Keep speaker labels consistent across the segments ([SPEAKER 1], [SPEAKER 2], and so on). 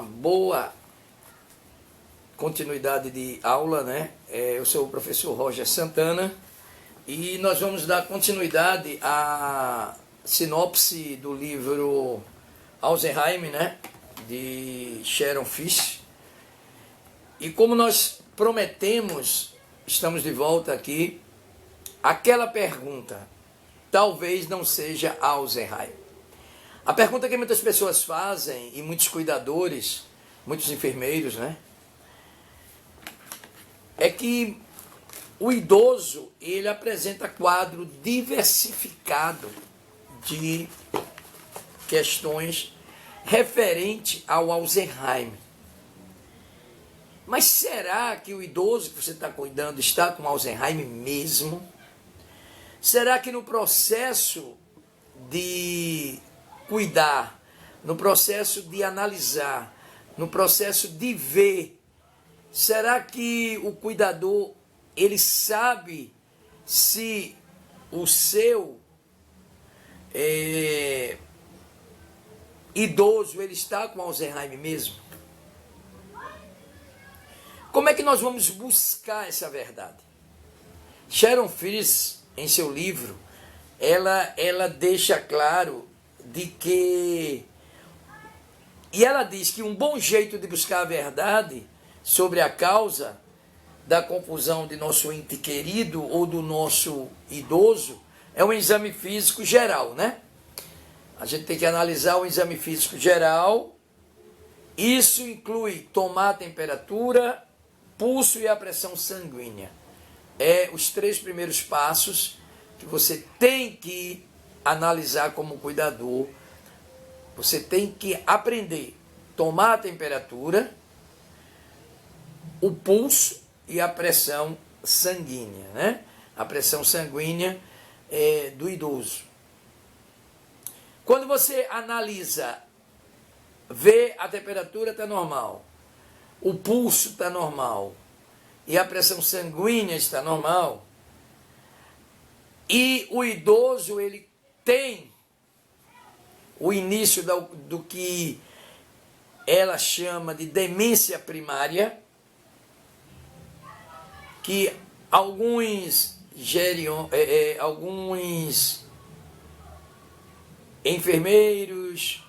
[SPEAKER 1] uma boa continuidade de aula, né? Eu sou o professor Roger Santana e nós vamos dar continuidade à sinopse do livro Alzheimer, né? De Sharon Fish. E como nós prometemos, estamos de volta aqui, aquela pergunta, talvez não seja Alzheimer. A pergunta que muitas pessoas fazem, e muitos cuidadores, muitos enfermeiros, né? É que o idoso, ele apresenta quadro diversificado de questões referente ao Alzheimer. Mas será que o idoso que você está cuidando está com Alzheimer mesmo? Será que no processo de cuidar, no processo de analisar, no processo de ver, será que o cuidador, ele sabe se o seu idoso, ele está com Alzheimer mesmo? Como é que nós vamos buscar essa verdade? Sharon Fish, em seu livro, ela deixa claro de que, e ela diz que um bom jeito de buscar a verdade sobre a causa da confusão de nosso ente querido ou do nosso idoso é um exame físico geral, né? A gente tem que analisar o exame físico geral. Isso inclui tomar a temperatura, pulso e a pressão sanguínea. Os 3 primeiros passos que você tem que analisar como cuidador. Você tem que aprender a tomar a temperatura, o pulso e a pressão sanguínea, né? A pressão sanguínea do idoso. Quando você analisa, vê a temperatura está normal, o pulso está normal e a pressão sanguínea está normal, e o idoso ele tem o início do que ela chama de demência primária, que alguns enfermeiros,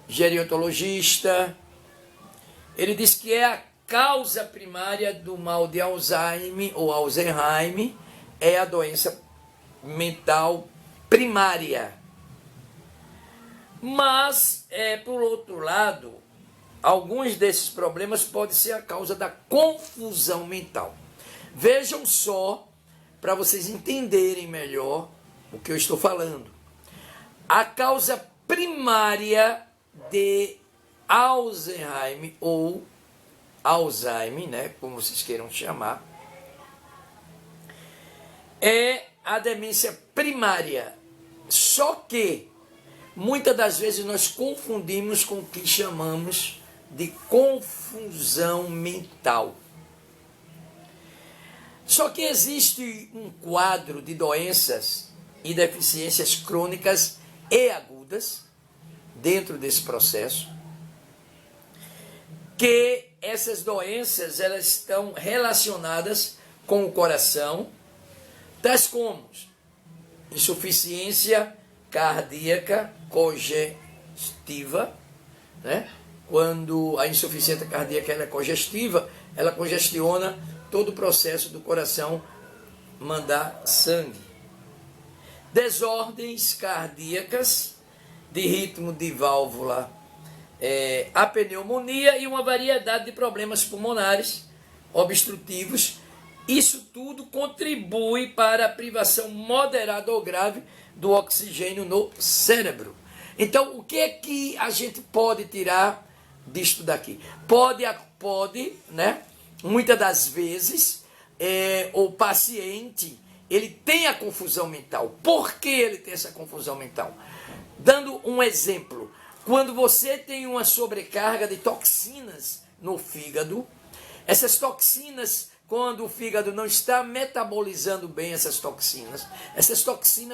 [SPEAKER 1] gerontologista, ele diz que é a causa primária do mal de Alzheimer ou Alzheimer, é a doença mental primária. Mas, por outro lado, alguns desses problemas podem ser a causa da confusão mental. Vejam só, para vocês entenderem melhor o que eu estou falando. A causa primária de Alzheimer ou Alzheimer, né, como vocês queiram chamar, é a demência primária. Só que muitas das vezes nós confundimos com o que chamamos de confusão mental. Só que existe um quadro de doenças e deficiências crônicas e agudas dentro desse processo, que essas doenças elas estão relacionadas com o coração, tais como insuficiência cardíaca congestiva, né? Quando a insuficiência cardíaca ela é congestiva, ela congestiona todo o processo do coração mandar sangue. Desordens cardíacas, de ritmo de válvula, a pneumonia e uma variedade de problemas pulmonares obstrutivos. Isso tudo contribui para a privação moderada ou grave do oxigênio no cérebro. Então, o que é que a gente pode tirar disto daqui? Pode, né? Muitas das vezes, o paciente, ele tem a confusão mental. Por que ele tem essa confusão mental? Dando um exemplo, quando você tem uma sobrecarga de toxinas no fígado, essas toxinas, quando o fígado não está metabolizando bem essas toxinas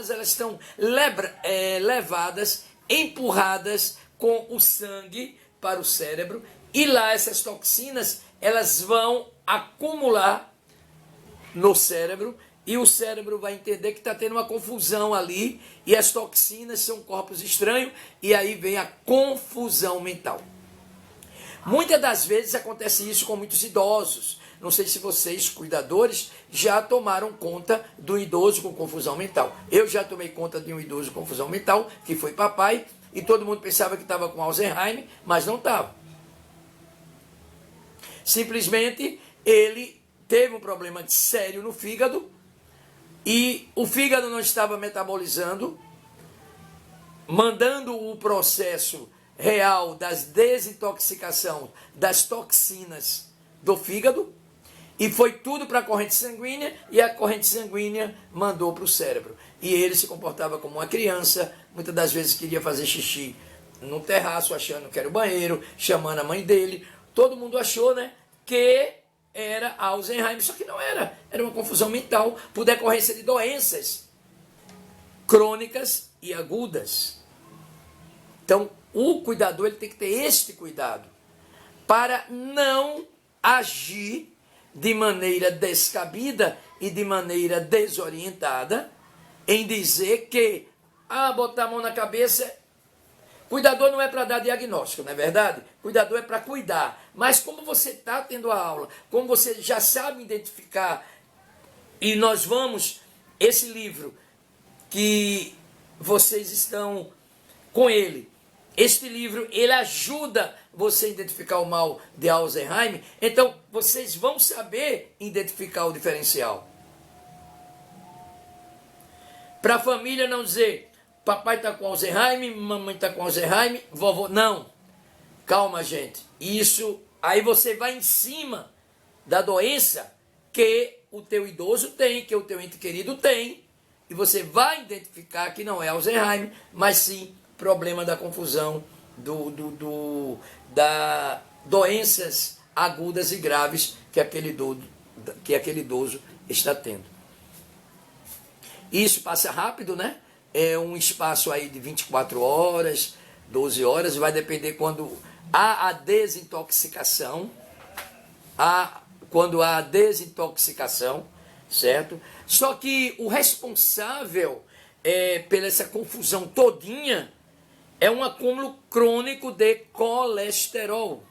[SPEAKER 1] elas estão levadas, empurradas com o sangue para o cérebro e lá essas toxinas elas vão acumular no cérebro e o cérebro vai entender que está tendo uma confusão ali e as toxinas são corpos estranhos e aí vem a confusão mental. Muitas das vezes acontece isso com muitos idosos. Não sei se vocês, cuidadores, já tomaram conta do idoso com confusão mental. Eu já tomei conta de um idoso com confusão mental, que foi papai, e todo mundo pensava que estava com Alzheimer, mas não estava. Simplesmente ele teve um problema sério no fígado, e o fígado não estava metabolizando, mandando o processo real das desintoxicação das toxinas do fígado, e foi tudo para a corrente sanguínea, e a corrente sanguínea mandou para o cérebro. E ele se comportava como uma criança, muitas das vezes queria fazer xixi no terraço, achando que era o banheiro, chamando a mãe dele. Todo mundo achou, né, que era Alzheimer, só que não era. Era uma confusão mental por decorrência de doenças crônicas e agudas. Então, o cuidador ele tem que ter este cuidado para não agir de maneira descabida e de maneira desorientada em dizer que, botar a mão na cabeça, cuidador não é para dar diagnóstico, não é verdade? Cuidador é para cuidar. Mas como você está tendo a aula, como você já sabe identificar, e nós vamos, esse livro que vocês estão com ele, este livro, ele ajuda você a identificar o mal de Alzheimer, então vocês vão saber identificar o diferencial. Para a família não dizer, papai está com Alzheimer, mamãe está com Alzheimer, vovô, não. Calma, gente. Isso, aí você vai em cima da doença que o teu idoso tem, que o teu ente querido tem, e você vai identificar que não é Alzheimer, mas sim problema da confusão, da doenças agudas e graves que aquele idoso está tendo. Isso passa rápido, né? É um espaço aí de 24 horas, 12 horas, vai depender quando há a desintoxicação, certo? Só que o responsável pela essa confusão todinha é um acúmulo crônico de colesterol.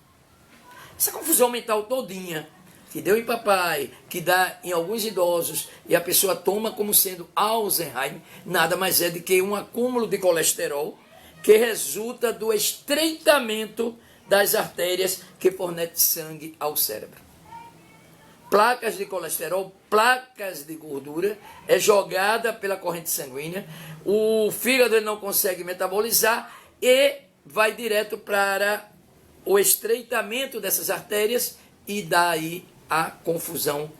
[SPEAKER 1] Essa confusão mental todinha, que deu em papai, que dá em alguns idosos, e a pessoa toma como sendo Alzheimer, nada mais é do que um acúmulo de colesterol que resulta do estreitamento das artérias que fornecem sangue ao cérebro. Placas de colesterol, placas de gordura, é jogada pela corrente sanguínea, o fígado ele não consegue metabolizar e vai direto para o estreitamento dessas artérias e daí a confusão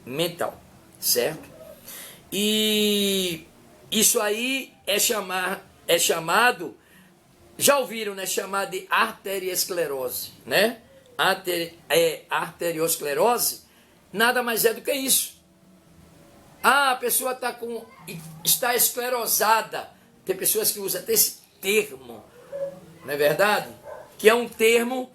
[SPEAKER 1] mental, certo? E isso aí é chamado, já ouviram, né, chamado de arteriosclerose, né? Arteriosclerose nada mais é do que isso. A pessoa está esclerosada. Tem pessoas que usam até esse termo, não é verdade? Que é um termo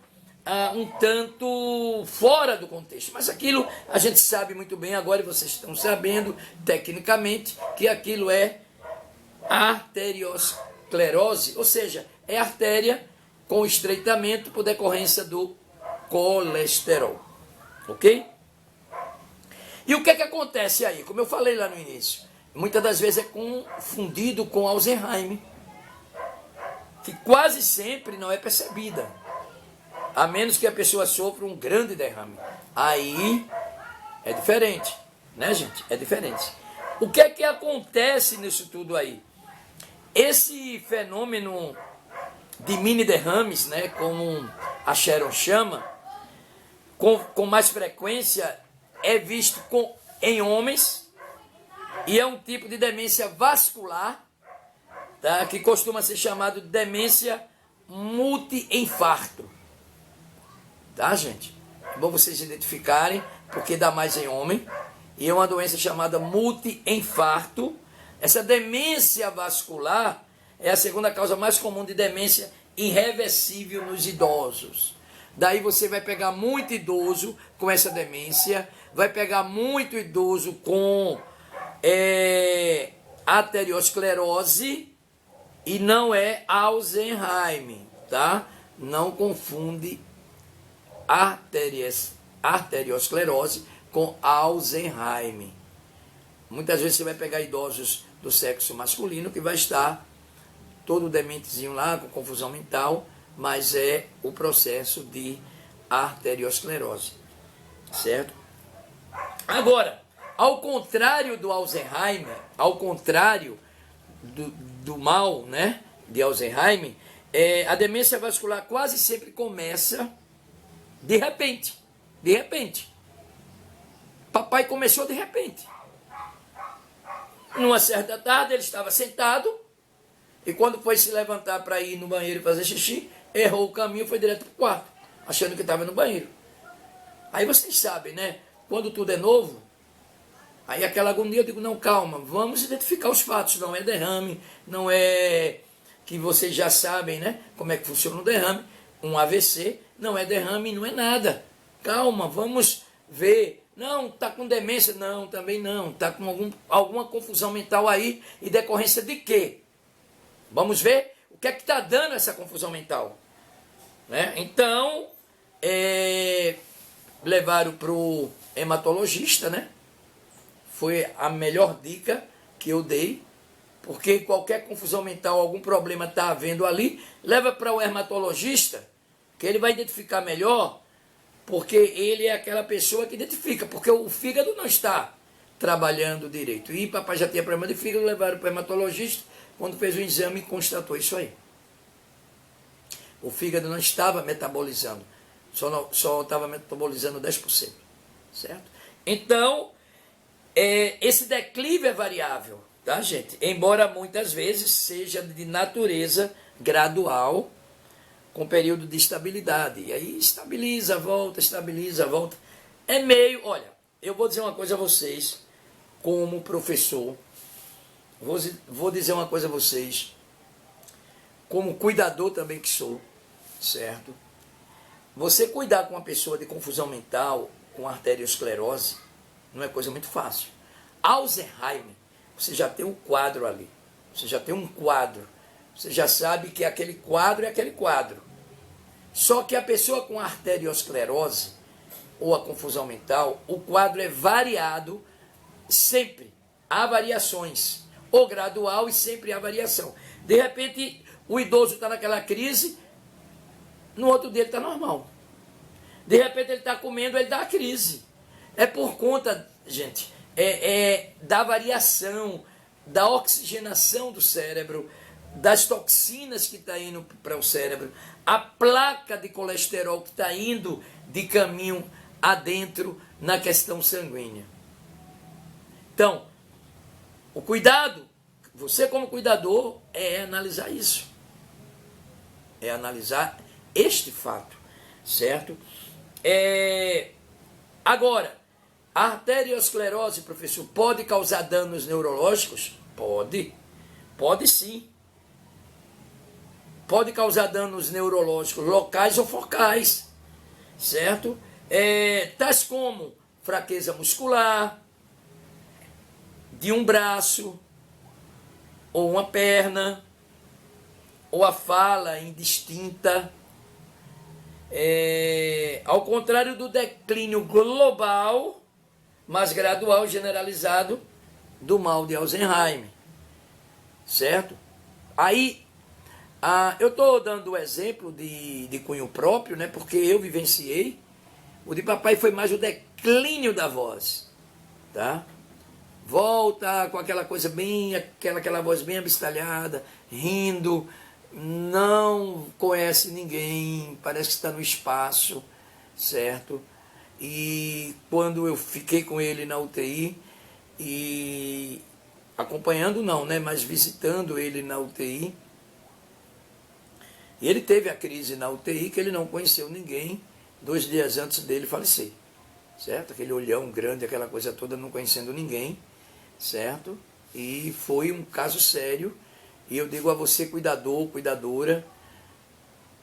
[SPEAKER 1] um tanto fora do contexto. Mas aquilo a gente sabe muito bem agora, e vocês estão sabendo tecnicamente, que aquilo é arteriosclerose, ou seja, é artéria com estreitamento por decorrência do colesterol. Ok? E o que é que acontece aí? Como eu falei lá no início, muitas das vezes é confundido com Alzheimer, que quase sempre não é percebida, a menos que a pessoa sofra um grande derrame. Aí é diferente, né, gente? É diferente. O que é que acontece nisso tudo aí? Esse fenômeno de mini derrames, né, como a Sharon chama, com mais frequência é visto em homens e é um tipo de demência vascular, tá, que costuma ser chamado de demência multi-infarto. Tá, gente? É bom vocês identificarem, porque dá mais em homem. E é uma doença chamada multi-infarto. Essa demência vascular é a segunda causa mais comum de demência irreversível nos idosos. Daí você vai pegar muito idoso com essa demência, vai pegar muito idoso com arteriosclerose e não é Alzheimer, tá? Não confunde arteriosclerose com Alzheimer. Muitas vezes você vai pegar idosos do sexo masculino que vai estar todo dementezinho lá, com confusão mental, mas é o processo de arteriosclerose, certo? Agora, ao contrário do Alzheimer, ao contrário do mal, né, de Alzheimer, a demência vascular quase sempre começa de repente. De repente. Papai começou de repente. Numa certa tarde, ele estava sentado, e quando foi se levantar para ir no banheiro e fazer xixi, errou o caminho e foi direto para o quarto, achando que estava no banheiro. Aí vocês sabem, né? Quando tudo é novo, aí aquela agonia, eu digo, não, calma, vamos identificar os fatos. Não é derrame, não é que vocês já sabem, né? Como é que funciona um derrame. Um AVC não é derrame, não é nada. Calma, vamos ver. Não, está com demência. Não, também não. Está com alguma confusão mental aí. E decorrência de quê? Vamos ver o que é que está dando essa confusão mental. Né? Então, levaram para o hematologista, né? Foi a melhor dica que eu dei. Porque qualquer confusão mental, algum problema está havendo ali, leva para o hematologista, que ele vai identificar melhor, porque ele é aquela pessoa que identifica, porque o fígado não está trabalhando direito. E papai já tinha problema de fígado, levaram para o hematologista, quando fez o exame, constatou isso aí. O fígado não estava metabolizando, só estava metabolizando 10%, certo? Então, esse declive é variável, tá, gente? Embora muitas vezes seja de natureza gradual, com período de estabilidade. E aí estabiliza, volta, estabiliza, volta. É meio, olha, eu vou dizer uma coisa a vocês, como professor, vou dizer uma coisa a vocês, como cuidador também que sou, certo? Você cuidar com uma pessoa de confusão mental, com arteriosclerose, não é coisa muito fácil. Alzheimer, você já tem um quadro ali. Você já tem um quadro. Você já sabe que aquele quadro é aquele quadro. Só que a pessoa com arteriosclerose ou a confusão mental, o quadro é variado sempre. Há variações. Ou gradual e sempre há variação. De repente, o idoso está naquela crise, no outro dia ele está normal. De repente ele está comendo, ele dá a crise. É por conta, gente, da variação, da oxigenação do cérebro, das toxinas que está indo para o cérebro, a placa de colesterol que está indo de caminho adentro na questão sanguínea. Então, o cuidado, você como cuidador, é analisar isso. É analisar este fato, certo? Agora, a arteriosclerose, professor, pode causar danos neurológicos? Pode sim. Pode causar danos neurológicos locais ou focais, certo? Tais como fraqueza muscular, de um braço, ou uma perna, ou a fala indistinta. Ao contrário do declínio global, mas gradual, generalizado, do mal de Alzheimer, certo? Aí, eu estou dando o exemplo de cunho próprio, né, porque eu vivenciei. O de papai foi mais o declínio da voz, tá? Volta com aquela coisa bem, aquela voz bem abestalhada, rindo, não conhece ninguém, parece que está no espaço, certo? E quando eu fiquei com ele na UTI, e acompanhando não, né, mas visitando ele na UTI, e ele teve a crise na UTI que ele não conheceu ninguém 2 dias antes dele falecer, certo? Aquele olhão grande, aquela coisa toda, não conhecendo ninguém, certo? E foi um caso sério. E eu digo a você, cuidador, cuidadora,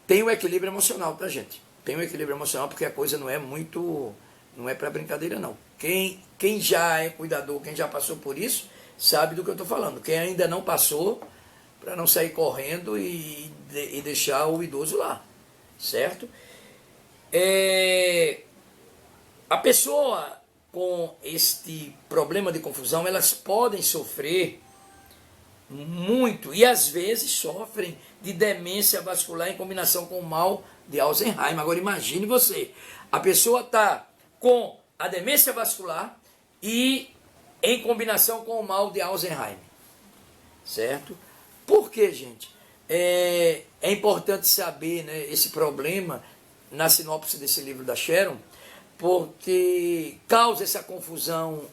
[SPEAKER 1] tem o equilíbrio emocional, tá, gente? Tem o equilíbrio emocional, porque a coisa não é muito, não é para brincadeira, não. Quem já é cuidador, quem já passou por isso, sabe do que eu estou falando. Quem ainda não passou, para não sair correndo e deixar o idoso lá, certo? A pessoa com este problema de confusão, elas podem sofrer muito, e às vezes sofrem de demência vascular em combinação com o mal de Alzheimer. Agora imagine você, a pessoa está com a demência vascular e em combinação com o mal de Alzheimer, certo? Por quê, gente? É importante saber, né, esse problema na sinopse desse livro da Sharon, porque causa essa confusão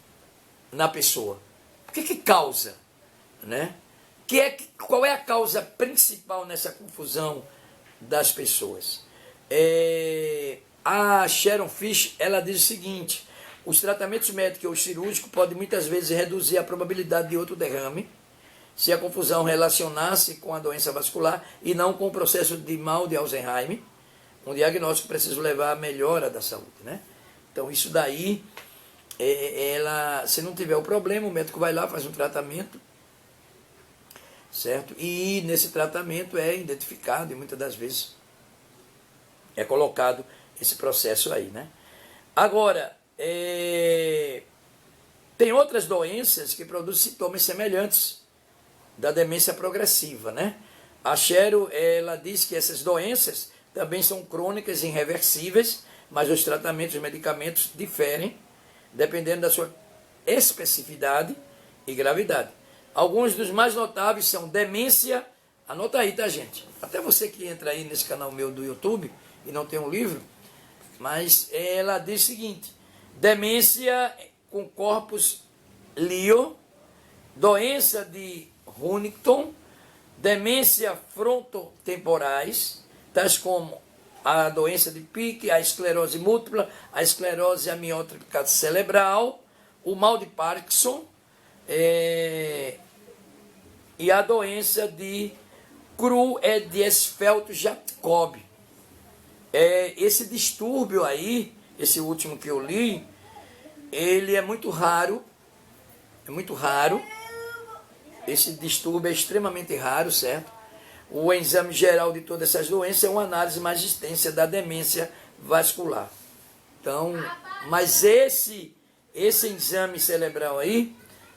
[SPEAKER 1] na pessoa. Por que causa? Né? Qual é a causa principal nessa confusão das pessoas? A Sharon Fish, ela diz o seguinte: os tratamentos médicos ou cirúrgicos podem muitas vezes reduzir a probabilidade de outro derrame, se a confusão relacionasse com a doença vascular e não com o processo de mal de Alzheimer, um diagnóstico precisa levar à melhora da saúde, né? Então isso daí, se não tiver o problema, o médico vai lá, faz um tratamento, certo? E nesse tratamento é identificado e muitas das vezes é colocado esse processo aí, né? Agora, tem outras doenças que produzem sintomas semelhantes da demência progressiva, né? A Sharon, ela diz que essas doenças também são crônicas e irreversíveis, mas os tratamentos e medicamentos diferem dependendo da sua especificidade e gravidade. Alguns dos mais notáveis são demência, anota aí, tá, gente? Até você que entra aí nesse canal meu do YouTube e não tem um livro, mas ela diz o seguinte: demência com corpus Leo, doença de Huntington, demência frontotemporais, tais como a doença de Pick, a esclerose múltipla, a esclerose amiotrófica cerebral, o mal de Parkinson, e a doença de Creutzfeldt-Jakob. Esse distúrbio aí, esse último que eu li, ele é muito raro, esse distúrbio é extremamente raro, certo? O exame geral de todas essas doenças é uma análise mais extensa da demência vascular. Então, mas esse exame cerebral aí,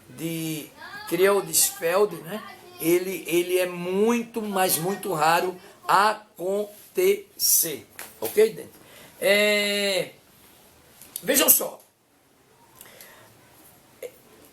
[SPEAKER 1] de Creutzfeldt, né? Ele é muito, mas muito raro acontecer. Ok, gente? Vejam só.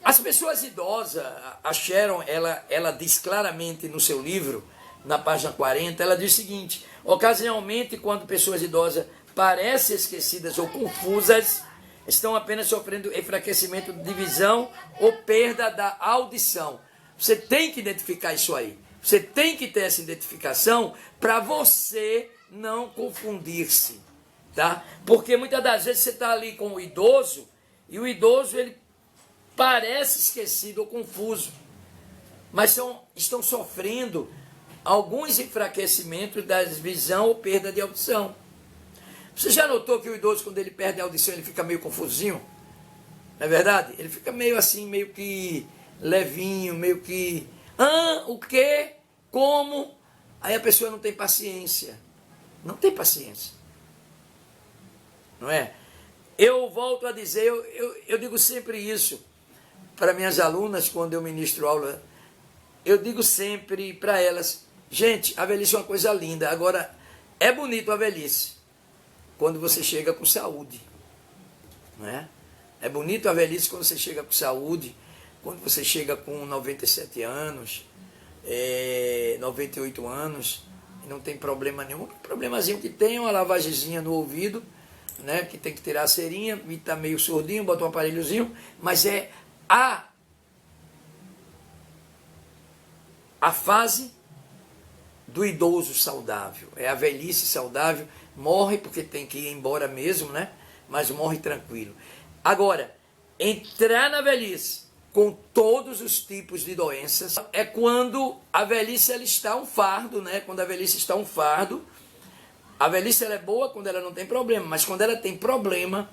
[SPEAKER 1] As pessoas idosas, a Sharon, ela diz claramente no seu livro, na página 40, ela diz o seguinte: ocasionalmente, quando pessoas idosas parecem esquecidas ou confusas, estão apenas sofrendo enfraquecimento de visão ou perda da audição. Você tem que identificar isso aí. Você tem que ter essa identificação para você não confundir-se, tá? Porque muitas das vezes você está ali com o idoso e o idoso ele parece esquecido ou confuso, mas estão sofrendo alguns enfraquecimentos da visão ou perda de audição. Você já notou que o idoso, quando ele perde a audição, ele fica meio confusinho? Não é verdade? Ele fica meio assim, meio que levinho, meio que... o quê? Como? Aí a pessoa não tem paciência. Não tem paciência. Não é? Eu volto a dizer, eu digo sempre isso para minhas alunas, quando eu ministro aula. Eu digo sempre para elas: gente, a velhice é uma coisa linda. Agora, é bonito a velhice quando você chega com saúde, não é? É bonito a velhice quando você chega com saúde, quando você chega com 97 anos, 98 anos, e não tem problema nenhum. O problemazinho que tem é uma lavagemzinha no ouvido, né? Que tem que tirar a cerinha, e tá meio surdinho, bota um aparelhozinho, mas é a fase do idoso saudável, é a velhice saudável. Morre porque tem que ir embora mesmo, né? Mas morre tranquilo. Agora, entrar na velhice com todos os tipos de doenças é quando a velhice ela está um fardo, né? Quando a velhice está um fardo, A velhice ela é boa quando ela não tem problema, mas quando ela tem problema,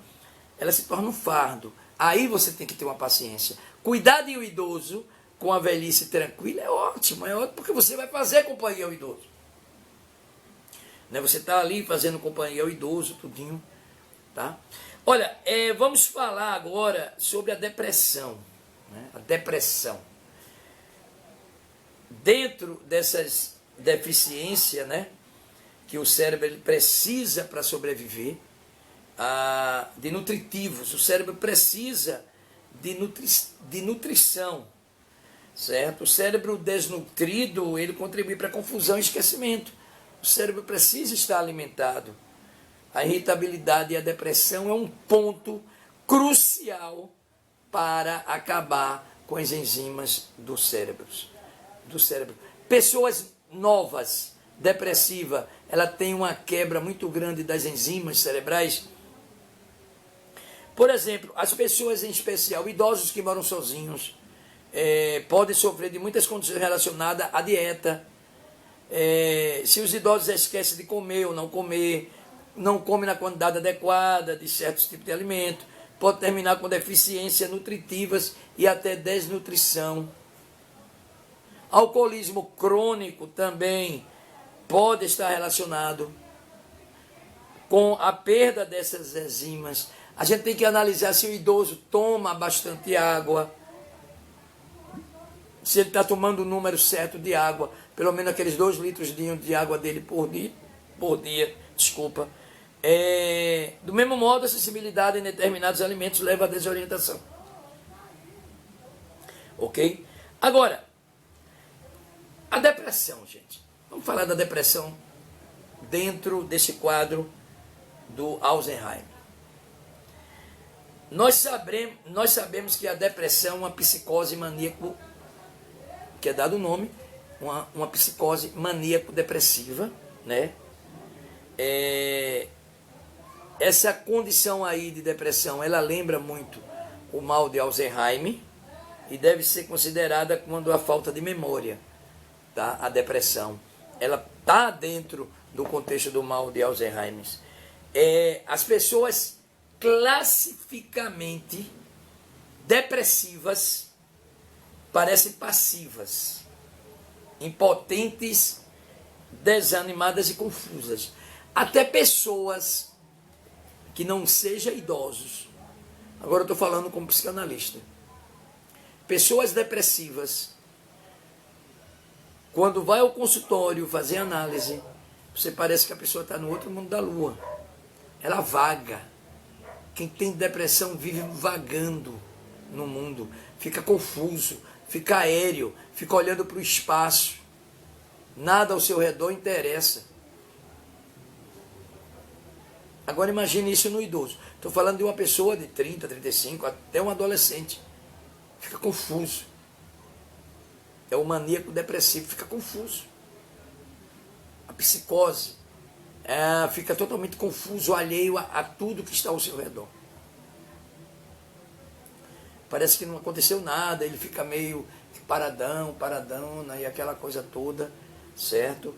[SPEAKER 1] ela se torna um fardo. Aí você tem que ter uma paciência. Cuidar de um idoso com a velhice tranquila é ótimo porque você vai fazer companhia ao idoso. Né? Você está ali fazendo companhia ao idoso, tudinho. Tá? Olha, vamos falar agora sobre a depressão. Né? A depressão. Dentro dessas deficiências, né, que o cérebro ele precisa para sobreviver, de nutritivos, o cérebro precisa de nutrição, certo? O cérebro desnutrido, ele contribui para confusão e esquecimento. O cérebro precisa estar alimentado. A irritabilidade e a depressão é um ponto crucial para acabar com as enzimas do cérebro. Pessoas novas, depressiva, ela tem uma quebra muito grande das enzimas cerebrais. Por exemplo, as pessoas em especial, idosos que moram sozinhos, podem sofrer de muitas condições relacionadas à dieta. Se os idosos esquecem de comer ou não comem na quantidade adequada de certos tipos de alimento, pode terminar com deficiências nutritivas e até desnutrição. Alcoolismo crônico também pode estar relacionado com a perda dessas enzimas. A gente tem que analisar se o idoso toma bastante água, se ele está tomando o número certo de água, pelo menos aqueles 2 litros de água dele por dia. Do mesmo modo, a sensibilidade em determinados alimentos leva à desorientação. Ok? Agora, a depressão, gente. Vamos falar da depressão dentro desse quadro do Alzheimer. Nós sabemos que a depressão é uma psicose maníaco, que é dado o nome, uma psicose maníaco-depressiva, né? Essa condição aí de depressão, ela lembra muito o mal de Alzheimer e deve ser considerada quando a falta de memória. Tá? A depressão, ela está dentro do contexto do mal de Alzheimer. As pessoas classificamente depressivas parecem passivas, impotentes, desanimadas e confusas. Até pessoas que não sejam idosos, agora eu estou falando como psicanalista, pessoas depressivas, quando vai ao consultório fazer análise, você parece que a pessoa está no outro mundo da lua. Ela vaga. Quem tem depressão vive vagando no mundo. Fica confuso, fica aéreo, fica olhando para o espaço. Nada ao seu redor interessa. Agora imagine isso no idoso. Estou falando de uma pessoa de 30, 35, até um adolescente. Fica confuso. É o maníaco depressivo, fica confuso. A psicose fica totalmente confuso, alheio a tudo que está ao seu redor. Parece que não aconteceu nada, ele fica meio paradão, e aquela coisa toda, certo?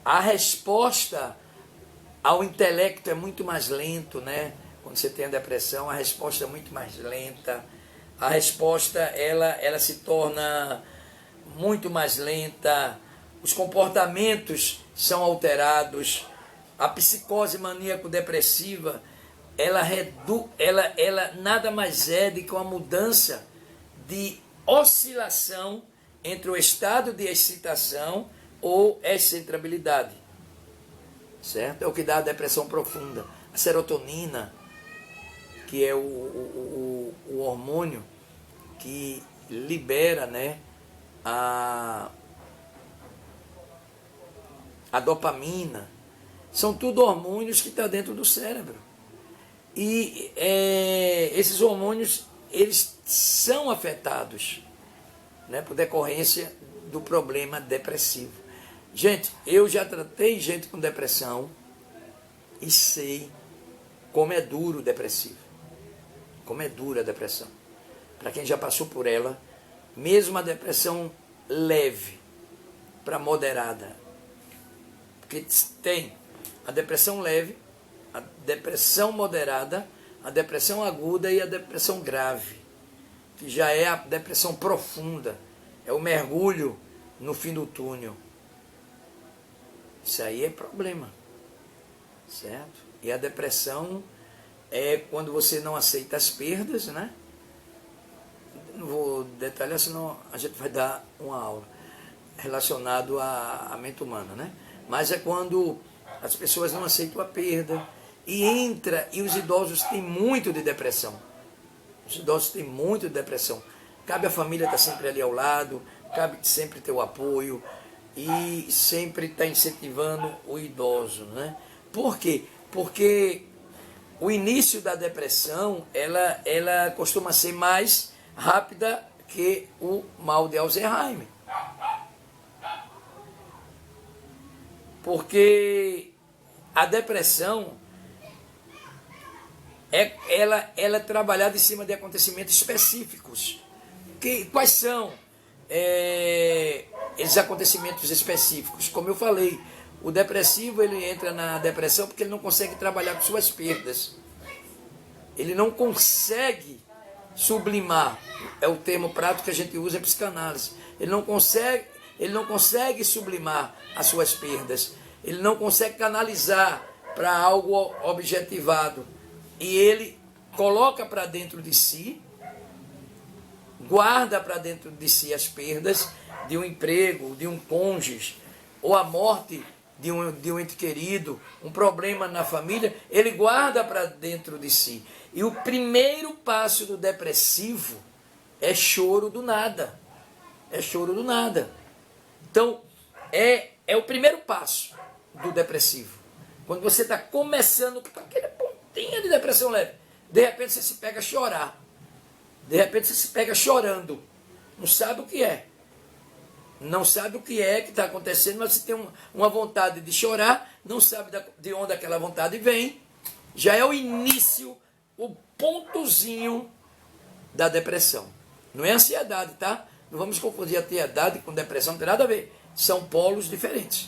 [SPEAKER 1] A resposta ao intelecto é muito mais lento, né? Quando você tem a depressão, a resposta é muito mais lenta. A resposta, ela se torna muito mais lenta. Os comportamentos são alterados. A psicose maníaco-depressiva, ela nada mais é do que uma mudança de oscilação entre o estado de excitação ou excentrabilidade. Certo? É o que dá a depressão profunda. A serotonina, que é o hormônio que libera, né, a dopamina, são tudo hormônios que estão dentro do cérebro. E esses hormônios, eles são afetados, né, por decorrência do problema depressivo. Gente, eu já tratei gente com depressão e sei como é duro o depressivo. Como é dura a depressão. Para quem já passou por ela, mesmo a depressão leve, para moderada. Porque tem a depressão leve, a depressão moderada, a depressão aguda e a depressão grave, que já é a depressão profunda, é o mergulho no fim do túnel. Isso aí é problema, certo? E a depressão é quando você não aceita as perdas, né? Não vou detalhar, senão a gente vai dar uma aula relacionado à mente humana, né? Mas é quando as pessoas não aceitam a perda e os idosos têm muito de depressão. Os idosos têm muito de depressão. Cabe a família estar sempre ali ao lado, cabe sempre ter o apoio e sempre estar incentivando o idoso, né? Por quê? Porque o início da depressão, ela costuma ser mais rápida que o mal de Alzheimer. Porque a depressão, ela é trabalhada em cima de acontecimentos específicos. Quais são esses acontecimentos específicos? Como eu falei, o depressivo ele entra na depressão porque ele não consegue trabalhar com suas perdas. Ele não consegue sublimar, é o termo prático que a gente usa em psicanálise. Ele não consegue sublimar as suas perdas. Ele não consegue canalizar para algo objetivado. E ele coloca para dentro de si, guarda para dentro de si as perdas de um emprego, de um cônjuge, ou a morte de um ente querido, um problema na família, ele guarda para dentro de si. E o primeiro passo do depressivo é choro do nada. É choro do nada. Então, é o primeiro passo do depressivo. Quando você está começando com aquela pontinha de depressão leve, de repente você se pega a chorar. De repente você se pega chorando. Não sabe o que é. Não sabe o que é que está acontecendo, mas você tem uma vontade de chorar, não sabe de onde aquela vontade vem. Já é o início, o pontozinho da depressão. Não é ansiedade, tá? Não vamos confundir a ansiedade com depressão, não tem nada a ver. São polos diferentes.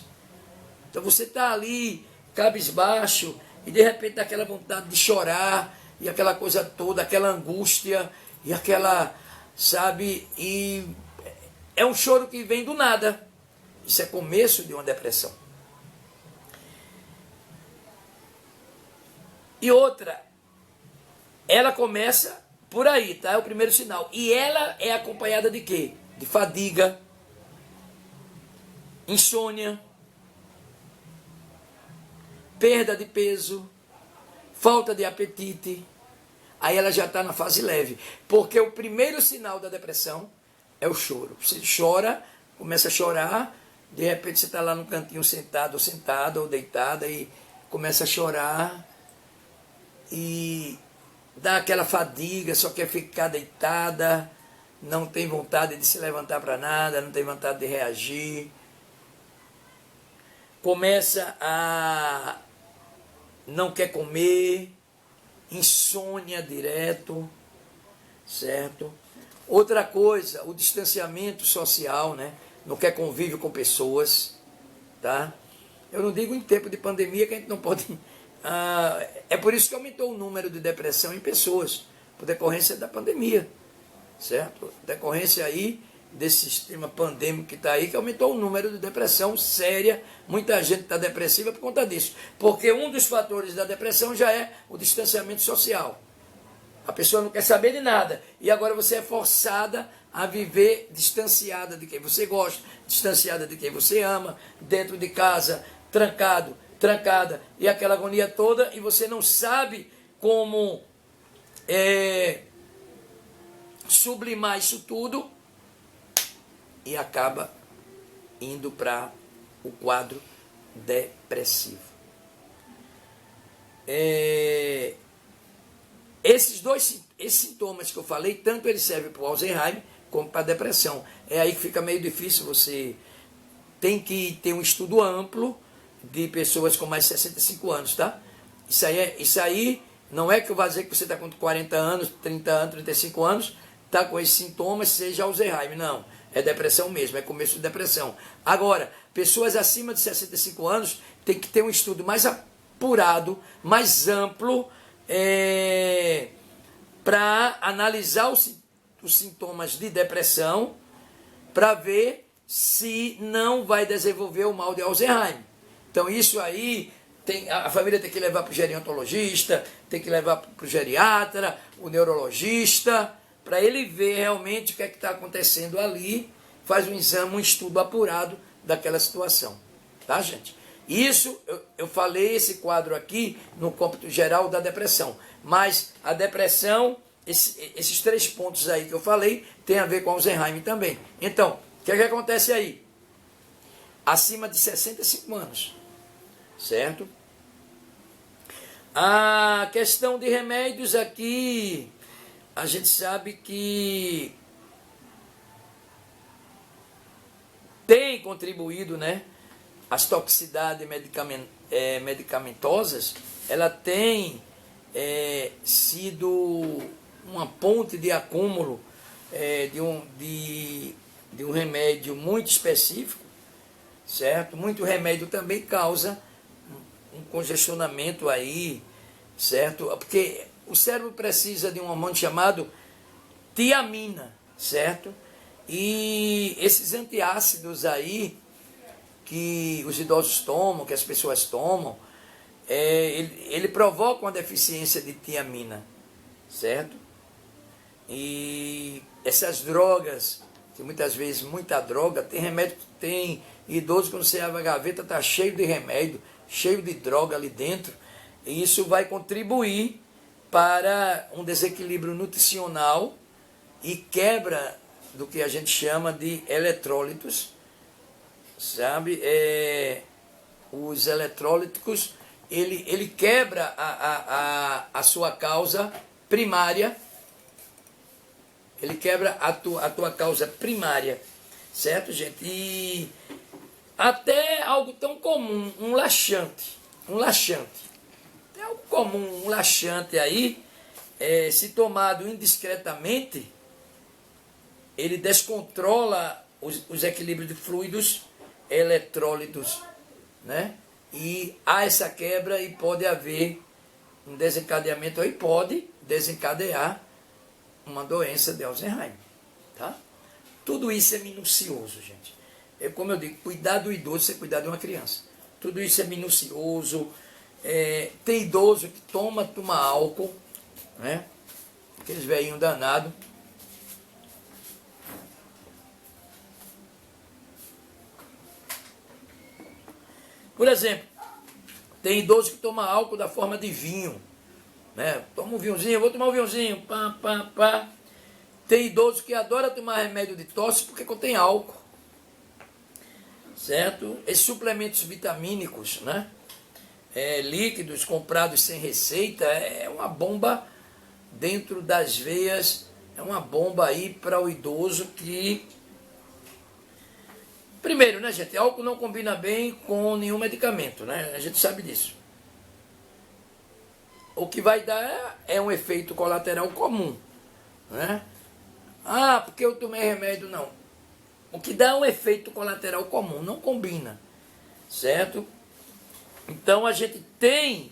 [SPEAKER 1] Então você está ali, cabisbaixo, e de repente dá aquela vontade de chorar, e aquela coisa toda, aquela angústia, e aquela, sabe, e é um choro que vem do nada. Isso é começo de uma depressão. E outra, ela começa por aí, tá? É o primeiro sinal. E ela é acompanhada de quê? De fadiga, insônia, perda de peso, falta de apetite. Aí ela já está na fase leve. Porque o primeiro sinal da depressão é o choro. Você chora, começa a chorar, de repente você está lá no cantinho sentado ou deitada e começa a chorar e dá aquela fadiga, só quer ficar deitada, não tem vontade de se levantar para nada, não tem vontade de reagir. Começa a não quer comer, insônia direto, certo? Outra coisa, o distanciamento social, né? Não quer convívio com pessoas, tá? Eu não digo em tempo de pandemia que a gente não pode... é por isso que aumentou o número de depressão em pessoas, por decorrência da pandemia, certo? Decorrência aí desse sistema pandêmico que está aí, que aumentou o número de depressão séria. Muita gente está depressiva por conta disso. Porque um dos fatores da depressão já é o distanciamento social. A pessoa não quer saber de nada. E agora você é forçada a viver distanciada de quem você gosta, distanciada de quem você ama, dentro de casa, trancado, trancada, e aquela agonia toda, e você não sabe como sublimar isso tudo, e acaba indo para o quadro depressivo. Esses sintomas que eu falei, tanto ele serve para o Alzheimer como para a depressão. É aí que fica meio difícil, você tem que ter um estudo amplo de pessoas com mais de 65 anos, tá? Isso aí não é que eu vou dizer que você está com 40 anos, 30 anos, 35 anos, está com esses sintomas, seja Alzheimer, não. É depressão mesmo, é começo de depressão. Agora, pessoas acima de 65 anos tem que ter um estudo mais apurado, mais amplo, para analisar os sintomas de depressão, para ver se não vai desenvolver o mal de Alzheimer. Então isso aí, a família tem que levar para o gerontologista, tem que levar para o geriatra, o neurologista, para ele ver realmente o que é que está acontecendo ali, faz um exame, um estudo apurado daquela situação. Tá, gente? Isso, eu falei esse quadro aqui no cômputo geral da depressão, mas a depressão, esses 3 pontos aí que eu falei, tem a ver com Alzheimer também. Então, o que é que acontece aí? Acima de 65 anos, certo? A questão de remédios aqui, a gente sabe que tem contribuído, né? As toxicidades medicamentosas, ela tem sido uma ponte de acúmulo de um remédio muito específico, certo? Muito remédio também causa um congestionamento aí, certo? Porque o cérebro precisa de um hormônio chamado tiamina, certo? E esses antiácidos aí, que os idosos tomam, que as pessoas tomam, ele provoca uma deficiência de tiamina, certo? E essas drogas, que muitas vezes muita droga, tem remédio, tem idoso quando você abre a gaveta, está cheio de remédio, cheio de droga ali dentro, e isso vai contribuir para um desequilíbrio nutricional e quebra do que a gente chama de eletrólitos, sabe? Os eletrólitos, ele quebra a sua causa primária, ele quebra a tua causa primária, certo, gente? E até algo tão comum, um laxante, é algo comum, um laxante aí, se tomado indiscretamente, ele descontrola os equilíbrios de fluidos, eletrólitos, né? E há essa quebra e pode haver um desencadeamento aí, pode desencadear uma doença de Alzheimer, tá? Tudo isso é minucioso, gente. Como eu digo, cuidar do idoso é cuidar de uma criança. Tudo isso é minucioso. Tem idoso que toma álcool, né? Aqueles velhinhos danados. Por exemplo, tem idoso que toma álcool da forma de vinho, né? Toma um vinhozinho, vou tomar um vinhozinho, pá, pá, pá. Tem idoso que adora tomar remédio de tosse porque contém álcool, certo? Esses suplementos vitamínicos, né? Líquidos comprados sem receita, é uma bomba dentro das veias, é uma bomba aí para o idoso que... Primeiro, né, gente, álcool não combina bem com nenhum medicamento, né? A gente sabe disso. O que vai dar é um efeito colateral comum, né? Ah, porque eu tomei remédio, não. O que dá é um efeito colateral comum, não combina, certo? Então a gente tem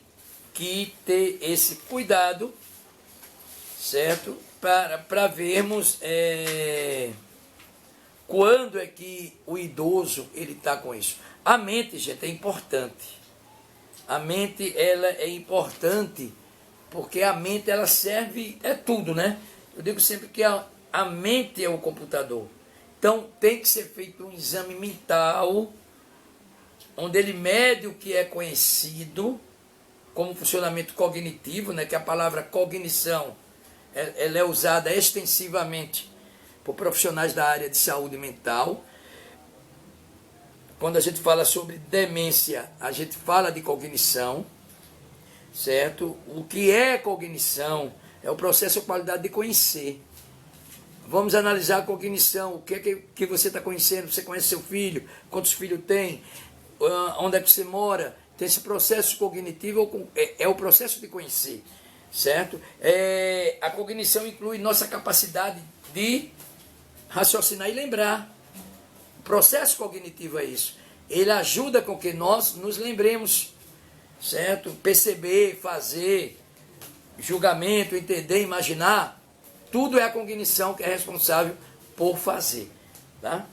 [SPEAKER 1] que ter esse cuidado, certo? Para vermos quando é que o idoso ele está com isso. A mente, gente, é importante. A mente, ela é importante porque a mente, ela serve, é tudo, né? Eu digo sempre que a mente é o computador. Então, tem que ser feito um exame mental, onde ele mede o que é conhecido como funcionamento cognitivo, né? Que a palavra cognição, ela é usada extensivamente por profissionais da área de saúde mental. Quando a gente fala sobre demência, a gente fala de cognição, certo? O que é cognição? É o processo ou qualidade de conhecer. Vamos analisar a cognição, o que é que você está conhecendo, você conhece seu filho, quantos filhos tem, onde é que você mora. Tem esse processo cognitivo, é o processo de conhecer, certo? A cognição inclui nossa capacidade de raciocinar e lembrar. O processo cognitivo é isso. Ele ajuda com que nós nos lembremos, certo? Perceber, fazer, julgamento, entender, imaginar, tudo é a cognição que é responsável por fazer, tá?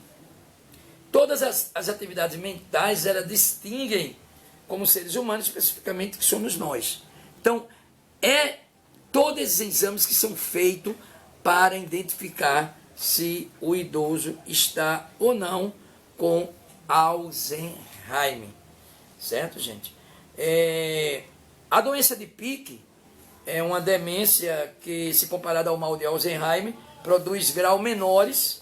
[SPEAKER 1] Todas as atividades mentais, elas distinguem como seres humanos, especificamente, que somos nós. Então, todos esses exames que são feitos para identificar se o idoso está ou não com Alzheimer, certo, gente? A doença de Pick é uma demência que, se comparada ao mal de Alzheimer, produz graus menores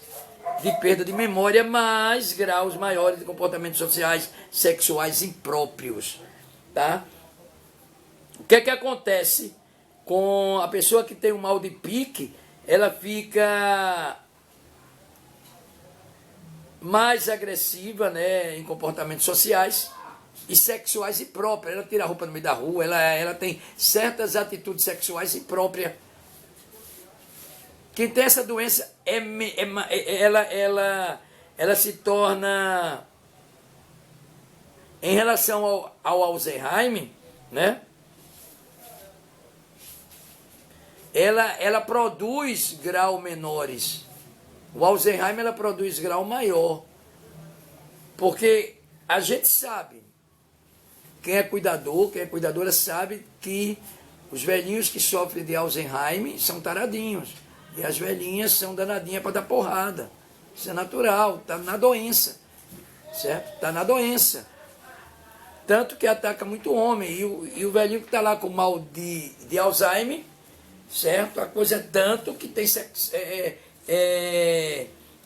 [SPEAKER 1] de perda de memória, mas graus maiores de comportamentos sociais, sexuais impróprios, tá? O que é que acontece com a pessoa que tem o mal de Pick? Ela fica mais agressiva, né, em comportamentos sociais e sexuais impróprias. Ela tira a roupa no meio da rua, ela tem certas atitudes sexuais impróprias. Quem tem essa doença, ela se torna, em relação ao Alzheimer, né? Ela produz graus menores. O Alzheimer, ela produz grau maior. Porque a gente sabe, quem é cuidador, quem é cuidadora sabe que os velhinhos que sofrem de Alzheimer são taradinhos. E as velhinhas são danadinhas para dar porrada. Isso é natural, está na doença. Certo? Está na doença. Tanto que ataca muito homem. E o velhinho que está lá com mal de Alzheimer, certo? A coisa é tanto que tem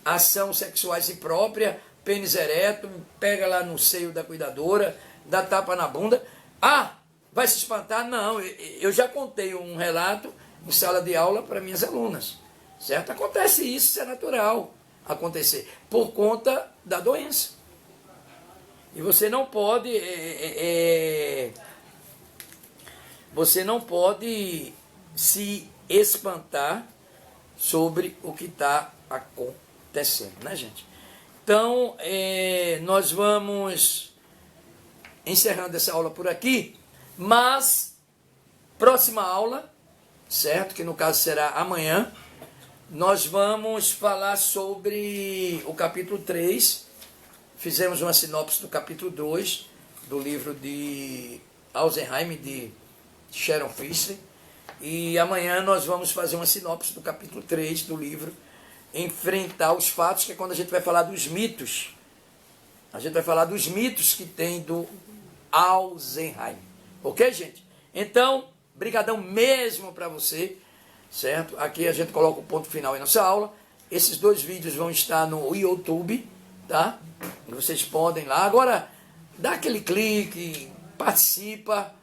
[SPEAKER 1] ação sexuais imprópria, pênis ereto, pega lá no seio da cuidadora, dá tapa na bunda. Ah, vai se espantar? Não, eu já contei um relato em sala de aula para minhas alunas, certo? Acontece isso é natural acontecer, por conta da doença. E você não pode se espantar sobre o que está acontecendo, né, gente? Então, nós vamos encerrando essa aula por aqui, mas próxima aula, certo? Que no caso será amanhã, nós vamos falar sobre o capítulo 3, fizemos uma sinopse do capítulo 2, do livro de Alzheimer, de Sharon Fisher, e amanhã nós vamos fazer uma sinopse do capítulo 3 do livro Enfrentar os Fatos, que é quando a gente vai falar dos mitos. A gente vai falar dos mitos que tem do Alzheimer. Ok, gente? Então, brigadão mesmo para você, certo? Aqui a gente coloca o ponto final em nossa aula. Esses 2 vídeos vão estar no YouTube, tá? Vocês podem lá. Agora, dá aquele clique, participa,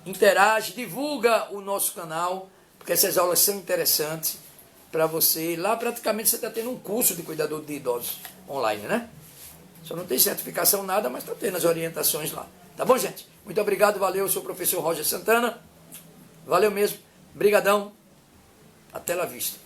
[SPEAKER 1] interage, divulga o nosso canal, porque essas aulas são interessantes para você. Lá praticamente você está tendo um curso de cuidador de idosos online, né? Só não tem certificação nada, mas está tendo as orientações lá. Tá bom, gente? Muito obrigado, valeu. Eu sou o professor Roger Santana. Valeu mesmo. Brigadão. Até lá vista.